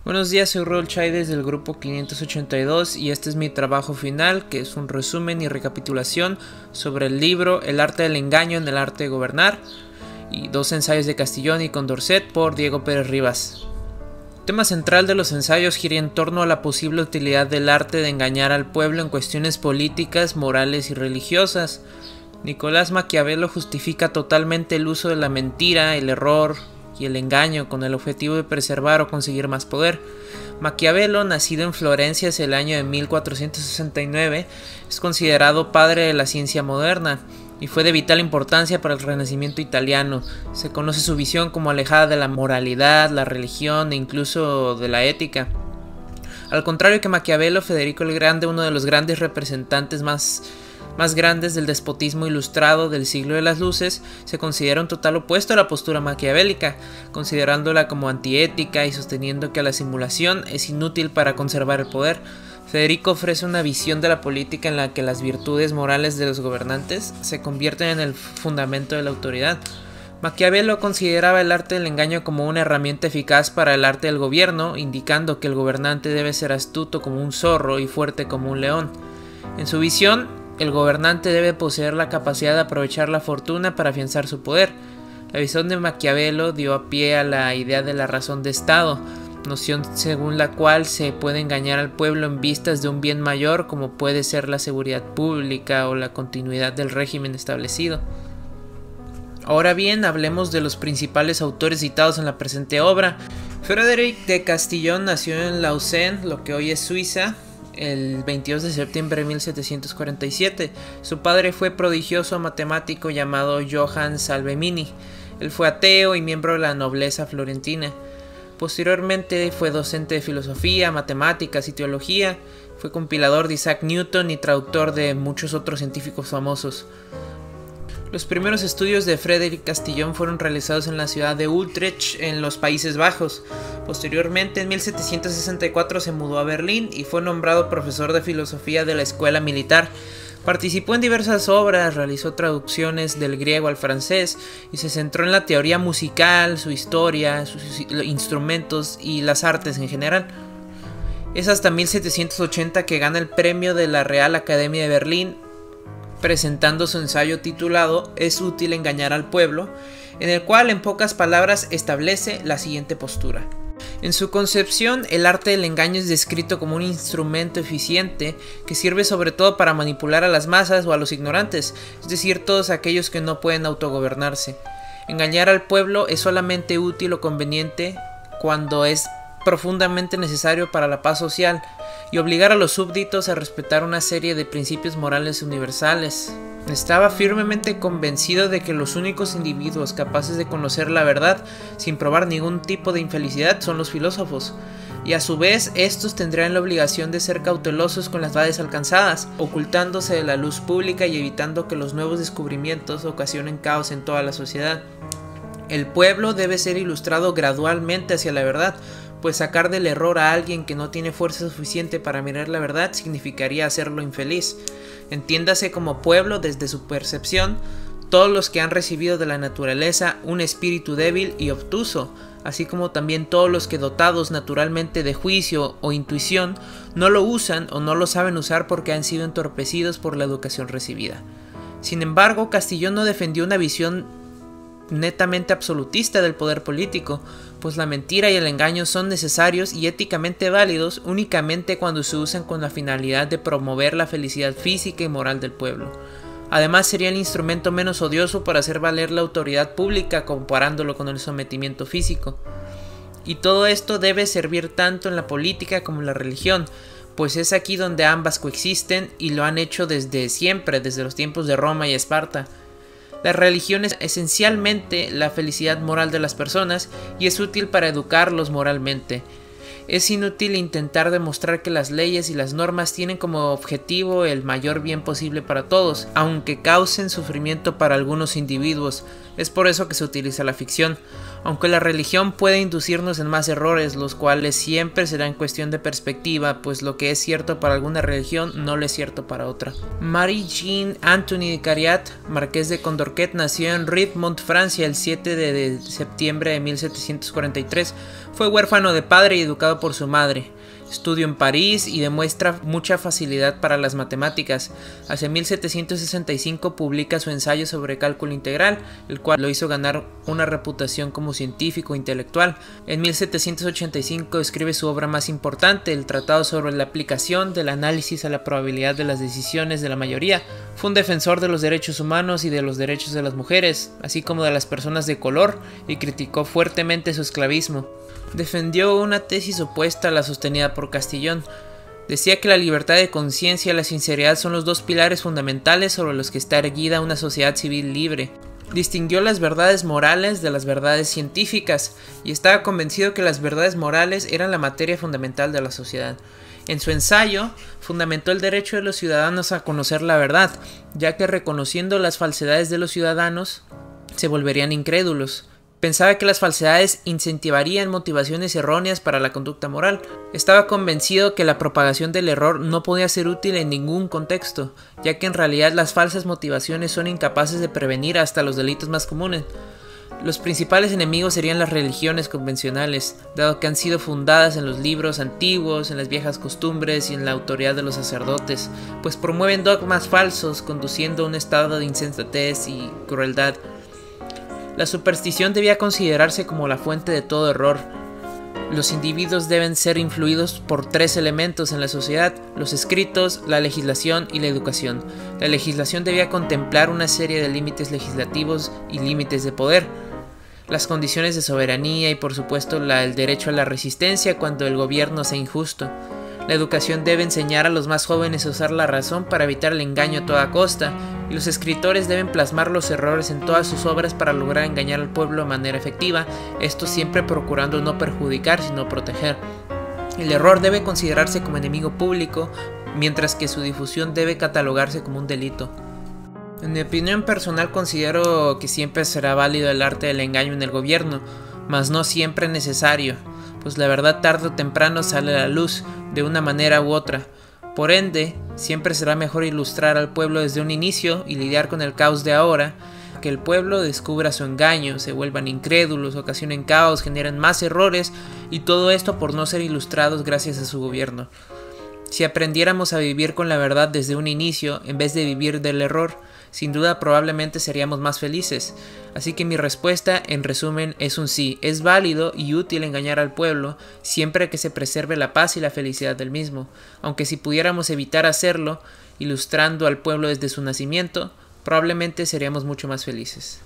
Buenos días, soy Raúl Chaides del grupo 582 y este es mi trabajo final, que es un resumen y recapitulación sobre el libro El arte del engaño en el arte de gobernar y dos ensayos de Castillón y Condorcet por Diego Pérez Rivas. El tema central de los ensayos gira en torno a la posible utilidad del arte de engañar al pueblo en cuestiones políticas, morales y religiosas. Nicolás Maquiavelo justifica totalmente el uso de la mentira, el error y el engaño con el objetivo de preservar o conseguir más poder. Maquiavelo, nacido en Florencia hacia el año de 1469, es considerado padre de la ciencia moderna y fue de vital importancia para el Renacimiento italiano. Se conoce su visión como alejada de la moralidad, la religión e incluso de la ética. Al contrario que Maquiavelo, Federico el Grande, uno de los grandes representantes más grandes del despotismo ilustrado del siglo de las luces, se considera un total opuesto a la postura maquiavélica, considerándola como antiética y sosteniendo que la simulación es inútil para conservar el poder. Federico ofrece una visión de la política en la que las virtudes morales de los gobernantes se convierten en el fundamento de la autoridad. Maquiavelo consideraba el arte del engaño como una herramienta eficaz para el arte del gobierno, indicando que el gobernante debe ser astuto como un zorro y fuerte como un león. En su visión, el gobernante debe poseer la capacidad de aprovechar la fortuna para afianzar su poder. La visión de Maquiavelo dio a pie a la idea de la razón de Estado, noción según la cual se puede engañar al pueblo en vistas de un bien mayor como puede ser la seguridad pública o la continuidad del régimen establecido. Ahora bien, hablemos de los principales autores citados en la presente obra. Frédéric de Castillon nació en Lausanne, lo que hoy es Suiza, el 22 de septiembre de 1747. Su padre fue prodigioso matemático llamado Johann Salvemini. Él fue ateo y miembro de la nobleza florentina. Posteriormente fue docente de filosofía, matemáticas y teología. Fue compilador de Isaac Newton y traductor de muchos otros científicos famosos. Los primeros estudios de Frédéric Castillon fueron realizados en la ciudad de Utrecht, en los Países Bajos. Posteriormente, en 1764 se mudó a Berlín y fue nombrado profesor de filosofía de la escuela militar. Participó en diversas obras, realizó traducciones del griego al francés y se centró en la teoría musical, su historia, sus instrumentos y las artes en general. Es hasta 1780 que gana el premio de la Real Academia de Berlín, presentando su ensayo titulado «Es útil engañar al pueblo», en el cual en pocas palabras establece la siguiente postura. En su concepción, el arte del engaño es descrito como un instrumento eficiente que sirve sobre todo para manipular a las masas o a los ignorantes, es decir, todos aquellos que no pueden autogobernarse. Engañar al pueblo es solamente útil o conveniente cuando es profundamente necesario para la paz social y obligar a los súbditos a respetar una serie de principios morales universales. Estaba firmemente convencido de que los únicos individuos capaces de conocer la verdad sin probar ningún tipo de infelicidad son los filósofos, y a su vez estos tendrían la obligación de ser cautelosos con las verdades alcanzadas, ocultándose de la luz pública y evitando que los nuevos descubrimientos ocasionen caos en toda la sociedad. El pueblo debe ser ilustrado gradualmente hacia la verdad, pues sacar del error a alguien que no tiene fuerza suficiente para mirar la verdad significaría hacerlo infeliz. Entiéndase como pueblo desde su percepción todos los que han recibido de la naturaleza un espíritu débil y obtuso, así como también todos los que dotados naturalmente de juicio o intuición no lo usan o no lo saben usar porque han sido entorpecidos por la educación recibida. Sin embargo, Castillon no defendió una visión netamente absolutista del poder político, pues la mentira y el engaño son necesarios y éticamente válidos únicamente cuando se usan con la finalidad de promover la felicidad física y moral del pueblo. Además, sería el instrumento menos odioso para hacer valer la autoridad pública comparándolo con el sometimiento físico. Y todo esto debe servir tanto en la política como en la religión, pues es aquí donde ambas coexisten y lo han hecho desde siempre, desde los tiempos de Roma y Esparta. La religión es esencialmente la felicidad moral de las personas y es útil para educarlos moralmente. Es inútil intentar demostrar que las leyes y las normas tienen como objetivo el mayor bien posible para todos, aunque causen sufrimiento para algunos individuos, Es por eso que se utiliza la ficción, aunque la religión puede inducirnos en más errores, los cuales siempre serán cuestión de perspectiva, pues lo que es cierto para alguna religión no lo es cierto para otra. Marie-Jeanne Anthony de Cariat, marqués de Condorcet, nació en Riedmont, Francia, el 7 de septiembre de 1743. Fue huérfano de padre y educado por su madre. Estudió en París y demuestra mucha facilidad para las matemáticas. Hacia 1765 publica su ensayo sobre cálculo integral, el cual lo hizo ganar una reputación como científico intelectual. En 1785 escribe su obra más importante, el Tratado sobre la aplicación del análisis a la probabilidad de las decisiones de la mayoría. Fue un defensor de los derechos humanos y de los derechos de las mujeres, así como de las personas de color, y criticó fuertemente su esclavismo. Defendió una tesis opuesta a la sostenida por Castillon. Decía que la libertad de conciencia y la sinceridad son los dos pilares fundamentales sobre los que está erguida una sociedad civil libre. Distinguió las verdades morales de las verdades científicas y estaba convencido que las verdades morales eran la materia fundamental de la sociedad. En su ensayo, fundamentó el derecho de los ciudadanos a conocer la verdad, ya que reconociendo las falsedades de los ciudadanos, se volverían incrédulos. Pensaba que las falsedades incentivarían motivaciones erróneas para la conducta moral. Estaba convencido que la propagación del error no podía ser útil en ningún contexto, ya que en realidad las falsas motivaciones son incapaces de prevenir hasta los delitos más comunes. Los principales enemigos serían las religiones convencionales, dado que han sido fundadas en los libros antiguos, en las viejas costumbres y en la autoridad de los sacerdotes, pues promueven dogmas falsos, conduciendo a un estado de insensatez y crueldad. La superstición debía considerarse como la fuente de todo error. Los individuos deben ser influidos por tres elementos en la sociedad: los escritos, la legislación y la educación. La legislación debía contemplar una serie de límites legislativos y límites de poder, las condiciones de soberanía y por supuesto el derecho a la resistencia cuando el gobierno sea injusto. La educación debe enseñar a los más jóvenes a usar la razón para evitar el engaño a toda costa, y los escritores deben plasmar los errores en todas sus obras para lograr engañar al pueblo de manera efectiva, esto siempre procurando no perjudicar sino proteger. El error debe considerarse como enemigo público, mientras que su difusión debe catalogarse como un delito. En mi opinión personal considero que siempre será válido el arte del engaño en el gobierno, mas no siempre necesario, pues la verdad tarde o temprano sale a la luz, de una manera u otra. Por ende, siempre será mejor ilustrar al pueblo desde un inicio y lidiar con el caos de ahora, que el pueblo descubra su engaño, se vuelvan incrédulos, ocasionen caos, generen más errores, y todo esto por no ser ilustrados gracias a su gobierno. Si aprendiéramos a vivir con la verdad desde un inicio, en vez de vivir del error, sin duda probablemente seríamos más felices. Así que mi respuesta, en resumen, es un sí. Es válido y útil engañar al pueblo, siempre que se preserve la paz y la felicidad del mismo. Aunque si pudiéramos evitar hacerlo, ilustrando al pueblo desde su nacimiento, probablemente seríamos mucho más felices.